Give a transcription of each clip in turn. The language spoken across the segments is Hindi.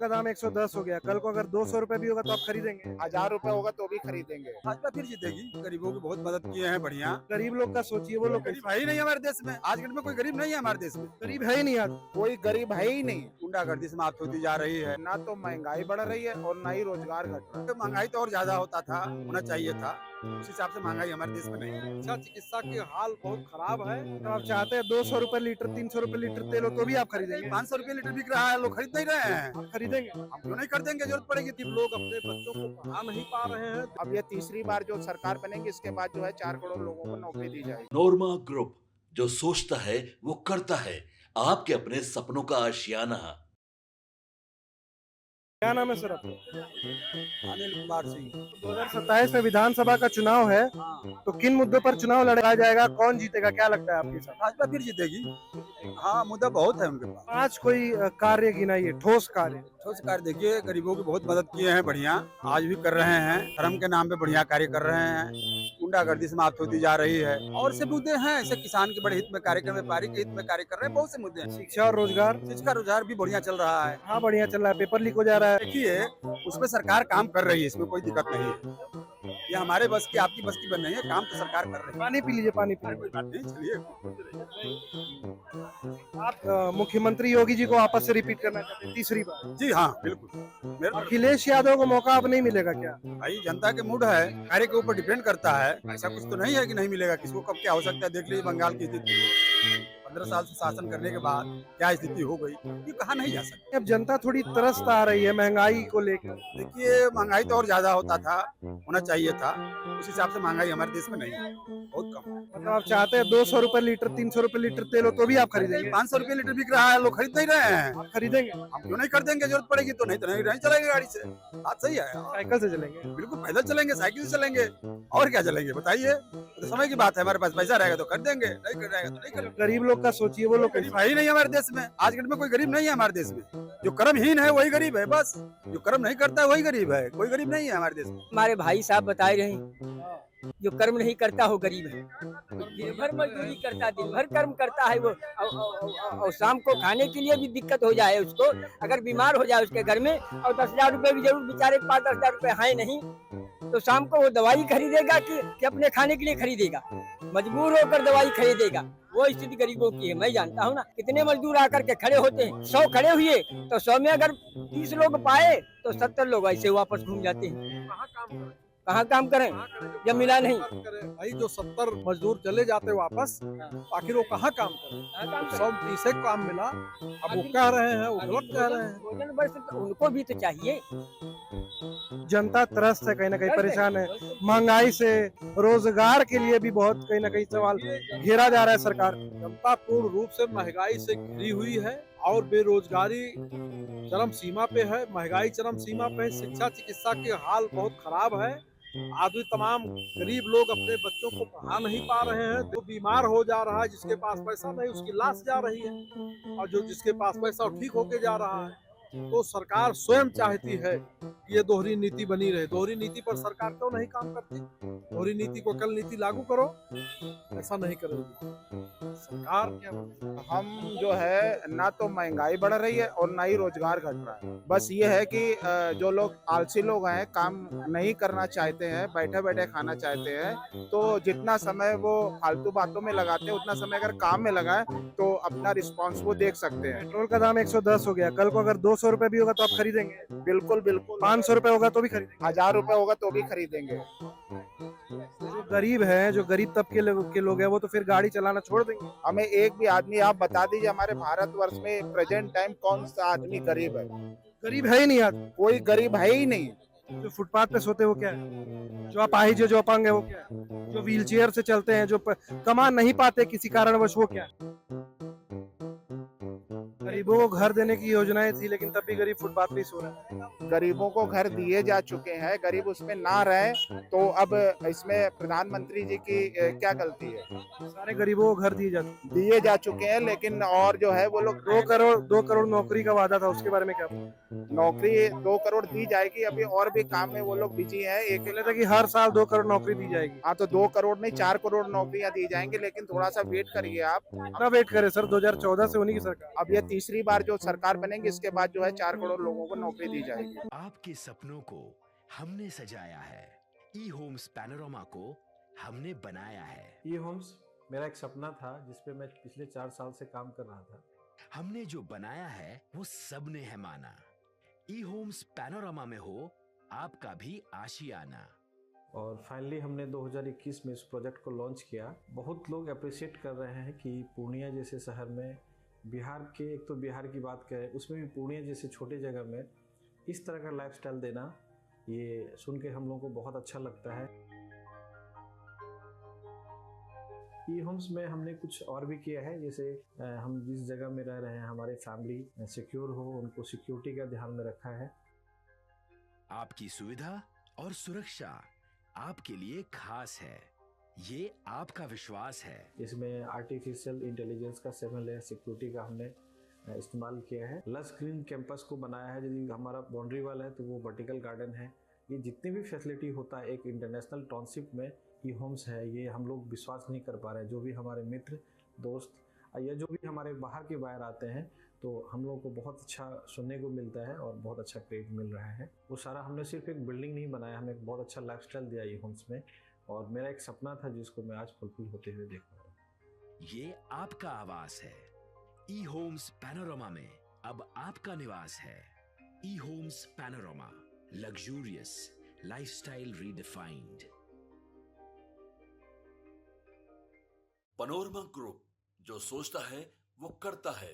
का दाम 110 हो गया, कल को अगर 200 रुपए भी होगा तो आप खरीदेंगे? 1000 रुपए होगा तो भी खरीदेंगे। भाजपा फिर जीतेगी। गरीबों की बहुत मदद किए हैं, बढ़िया। गरीब लोग का सोचिए, वो लोग गरीब है ही नहीं हमारे देश में, आज के डेट में कोई गरीब नहीं है हमारे देश में। गरीब है ही नहीं आज। कोई गरीब है ही नहीं। गुंडागर्दी समाप्त होती जा रही है। ना तो महंगाई बढ़ रही है और ना ही रोजगार घट रहा है। तो महंगाई तो और ज्यादा होता था, होना चाहिए था, उस हिसाब से महंगाई हमारे देश में नहीं है। शिक्षा चिकित्सा की हाल बहुत खराब है। तो आप चाहते हैं 200 रुपए लीटर, 300 रुपए लीटर तेल हो तो भी आप खरीदेंगे? 500 रुपए लीटर बिक रहा है, लोग खरीद नहीं रहे हैं। आप खरीदेंगे? हम क्यों नहीं कर देंगे, जरूरत पड़ेगी तो। लोग अपने बच्चों को पढ़ा नहीं पा रहे हैं। अब ये तीसरी बार जो सरकार बनेगी, इसके बाद जो है 4 करोड़ लोगों को नौकरी दी जाएगी। नोरमा ग्रुप, जो सोचता है वो करता है। आपके अपने सपनों का आशियाना। क्या नाम है सर आपका? अनिल कुमार सिंह। 2027 में विधानसभा का चुनाव है, तो किन मुद्दों पर चुनाव लड़ा जाएगा, कौन जीतेगा, क्या लगता है आपके साथ? भाजपा फिर जीतेगी। हाँ, मुद्दा बहुत है उनके पास। आज कोई कार्य गिनाइए, ठोस कार्य। ठोस कार्य देखिए, गरीबों की बहुत मदद किए हैं, बढ़िया, आज भी कर रहे हैं। धर्म के नाम पे बढ़िया कार्य कर रहे हैं। गुंडागर्दी समाप्त होती जा रही है, और से मुद्दे हैं, ऐसे किसान के बड़े हित में कार्य कर, व्यापारी के हित में कार्य कर रहे हैं, बहुत से मुद्दे हैं। शिक्षा और रोजगार? शिक्षा रोजगार भी बढ़िया चल रहा है। हाँ, बढ़िया चल रहा है। पेपर लीक हो जा रहा है। देखिए, उसमें सरकार काम कर रही है, इसमें कोई दिक्कत नहीं है। ये हमारे बस की, आपकी बस की बन नहीं है, काम तो सरकार कर रही है। पानी पी लीजिए, पानी पी कोई बात नहीं, चलिए। आप मुख्यमंत्री योगी जी को आपस से रिपीट करना चाहते हैं तीसरी बार? जी हाँ, बिल्कुल। मेरे अखिलेश यादव को मौका अब नहीं मिलेगा क्या? भाई, जनता के मूड है, कार्य के ऊपर डिपेंड करता है। ऐसा कुछ तो नहीं है कि नहीं मिलेगा, किसको कब क्या हो सकता है। देख लीजिए बंगाल की स्थिति, 15 साल से शासन करने के बाद क्या स्थिति हो गई, ये कहा नहीं जा सकता। अब जनता थोड़ी तरस आ रही है महंगाई को लेकर। देखिए, महंगाई तो और ज्यादा होता था, होना चाहिए था, उस हिसाब से महंगाई हमारे देश में नहीं है, बहुत कम है। मतलब आप चाहते हैं 200 रुपए लीटर, 300 रुपए लीटर तेल हो तो भी आप खरीदेंगे? 500 रुपए लीटर बिक रहा है, लोग खरीद नहीं रहे हैं। आप खरीदेंगे? हम क्यों नहीं कर देंगे, जरूरत पड़ेगी तो। नहीं तो नहीं चलेंगे गाड़ी से, बात सही है। साइकिल से चलेंगे? बिल्कुल, पैदल चलेंगे, साइकिल से चलेंगे, और क्या चलेंगे बताइए। तो समय की बात है, हमारे पास पैसा रहेगा तो कर देंगे, नहीं कर रहेगा तो नहीं करेंगे। गरीब लोग का सोचिए, वो लोग गरीब है ही नहीं हमारे देश में, आज के डेट में कोई गरीब नहीं है हमारे देश में। जो कर्महीन है वही गरीब है, बस। जो कर्म नहीं करता है वही गरीब है, कोई गरीब नहीं है हमारे देश में। हमारे भाई साहब बताए रहे, जो कर्म नहीं करता वो गरीब है। दिन भर मजदूरी करता, दिन भर कर्म करता है वो, और शाम को खाने के लिए भी दिक्कत हो जाए उसको, अगर बीमार हो जाए उसके घर में, और 10,000 रुपए भी जरूर बेचारे 5-10,000 रुपए है नहीं, तो शाम को वो दवाई खरीदेगा कि अपने खाने के लिए खरीदेगा, मजबूर होकर दवाई खरीदेगा। वो स्थिति गरीबों की है, मैं जानता हूँ ना। कितने मजदूर आकर के खड़े होते हैं, 100 खड़े हुए तो 100 में अगर 30 लोग पाए तो 70 लोग ऐसे वापस घूम जाते हैं। कहाँ काम करें जब मिला नहीं। भाई, जो 70 मजदूर चले जाते वापस, आखिर वो कहाँ काम करें? 130 काम मिला, अब वो कह रहे हैं, वो गलत कह रहे हैं। भोजन बस उनको भी तो चाहिए। जनता त्रस्त है, कहीं ना कहीं परेशान है महंगाई से। रोजगार के लिए भी बहुत कहीं ना कहीं सवाल घेरा जा रहा है सरकार। जनता पूर्ण रूप से महंगाई से घिरी हुई है, और बेरोजगारी चरम सीमा पे है, महंगाई चरम सीमा पे है। शिक्षा चिकित्सा की हाल बहुत खराब है। आदमी, तमाम गरीब लोग अपने बच्चों को पढ़ा नहीं पा रहे हैं। जो बीमार हो जा रहा है, जिसके पास पैसा नहीं उसकी लाश जा रही है, और जो जिसके पास पैसा वो ठीक होके जा रहा है। तो सरकार स्वयं चाहती है कि ये दोहरी नीति बनी रहे। दोहरी नीति पर सरकार क्यों नहीं काम करती? दोहरी नीति को कल नीति लागू करो, ऐसा नहीं करेगी सरकार। क्या हम जो है, ना तो महंगाई बढ़ रही है और ना ही रोजगार घट रहा है। बस ये है कि जो लोग आलसी लोग हैं, काम नहीं करना चाहते हैं, बैठे बैठे खाना चाहते हैं, तो जितना समय वो फालतू बातों में लगाते हैं, उतना समय अगर काम में लगाए तो अपना रिस्पॉन्स वो देख सकते हैं। पेट्रोल का दाम 110 हो गया, कल को अगर 200 रुपए भी होगा तो आप खरीदेंगे? बिल्कुल बिल्कुल। 500 रुपए होगा तो भी खरीदेंगे? 1000 रुपए होगा तो भी खरीदेंगे। जो गरीब है, जो गरीब तबके के लोग हैं, वो तो फिर गाड़ी चलाना छोड़ देंगे। हमें एक भी आदमी आप बता दीजिए हमारे भारतवर्ष में प्रेजेंट टाइम कौन सा आदमी गरीब है? गरीब है ही नहीं आज। कोई गरीब है ही नहीं। जो फुटपाथ पे सोते वो क्या है? जो अपाहिज है, जो अपंग है वो क्या है? जो व्हील चेयर से चलते हैं, जो कमा नहीं पाते किसी कारणवश, वो क्या है? गरीबों को घर देने की योजनाएं थी, लेकिन तब भी गरीब फुटपाथ पे ही सो रहे हैं। गरीबों को घर दिए जा चुके हैं, गरीब उसमें ना रहे, तो अब इसमें प्रधानमंत्री जी की क्या गलती है? सारे गरीबों को घर दिए जा चुके हैं, लेकिन और जो है वो लोग 2 करोड़ नौकरी का वादा था, उसके बारे में क्या? नौकरी 2 करोड़ दी जाएगी। अभी और भी काम में वो लोग बिजी हैं। एक कहले था कि हर साल 2 करोड़ नौकरी दी जाएगी। हाँ, तो 2 करोड़ नहीं, 4 करोड़ नौकरियां दी जाएंगी, लेकिन थोड़ा सा वेट करिए आप। कितना वेट करे सर, 2014 से उन्हीं की सरकार। अब ये तीसरी बार जो सरकार बनेगी इसके बाद जो है 4 करोड़ लोगों को नौकरी दी जाएगी। आपके सपनों को हमने सजाया है, ई होम्स पैनोरमा को हमने बनाया है। ई होम्स मेरा एक सपना था जिसपे मैं पिछले 4 साल से काम कर रहा था। हमने जो बनाया है वो सबने है माना। ई होम्स पैनोरमा में हो आपका भी आशियाना। और फाइनली हमने 2021 में इस प्रोजेक्ट को लॉन्च किया। बहुत लोग अप्रिशिएट कर रहे हैं कि पूर्णिया जैसे शहर में बिहार के, एक तो बिहार की बात करें उसमें भी पूर्णिया जैसे छोटे जगह में इस तरह का लाइफस्टाइल देना, ये सुन के हम लोगों को बहुत अच्छा लगता है। ई होम्स में हमने कुछ और भी किया है, जैसे हम जिस जगह में रह रहे हैं हमारे फैमिली सिक्योर हो, उनको सिक्योरिटी का ध्यान में रखा है। आपकी सुविधा और सुरक्षा आपके लिए खास है, ये आपका विश्वास है। इसमें आर्टिफिशियल इंटेलिजेंस का 7 लेयर सिक्योरिटी का हमने इस्तेमाल किया है। लस ग्रीन कैंपस को बनाया है। यदि हमारा बाउंड्री वाल है तो वो वर्टिकल गार्डन है। ये जितनी भी फैसिलिटी होता है एक इंटरनेशनल टाउनशिप में ई होम्स है, ये हम लोग विश्वास नहीं कर पा रहे हैं। जो भी हमारे मित्र दोस्त या जो भी हमारे बाहर के बाहर आते हैं तो हम लोगों को बहुत अच्छा सुनने को मिलता है और बहुत अच्छा क्रेडिट मिल रहा है। वो सारा हमने सिर्फ एक बिल्डिंग नहीं बनाया, हमें एक बहुत अच्छा लाइफस्टाइल दिया ई होम्स में, और मेरा एक सपना था जिसको मैं आज फुलफिल होते हुए देख रहा हूँ। ये आपका आवास है। ई होम्स पैनोरमा में अब आपका निवास है। E Homes Panorama, luxurious lifestyle redefined. Panorama group, जो सोचता है वो करता है।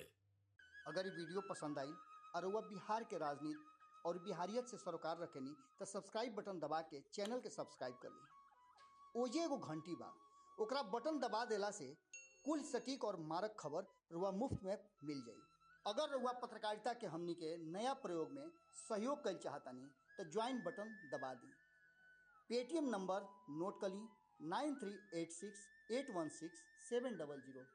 अगर ये वीडियो पसंद आई और वह बिहार के राजनीति और बिहारियत से सरोकार रखेनी तो सब्सक्राइब बटन दबा के चैनल के सब्सक्राइब कर ली। ओजे एगो घंटी बा, ओकरा बटन दबा देला से कुल सटीक और मारक खबर रुआ मुफ्त में मिल जाई। अगर रुआ पत्रकारिता के हमनी के नया प्रयोग में सहयोग कर चाहतानी तो ज्वाइन बटन दबा दी। पेटीएम नंबर नोट कर ली 9386816700।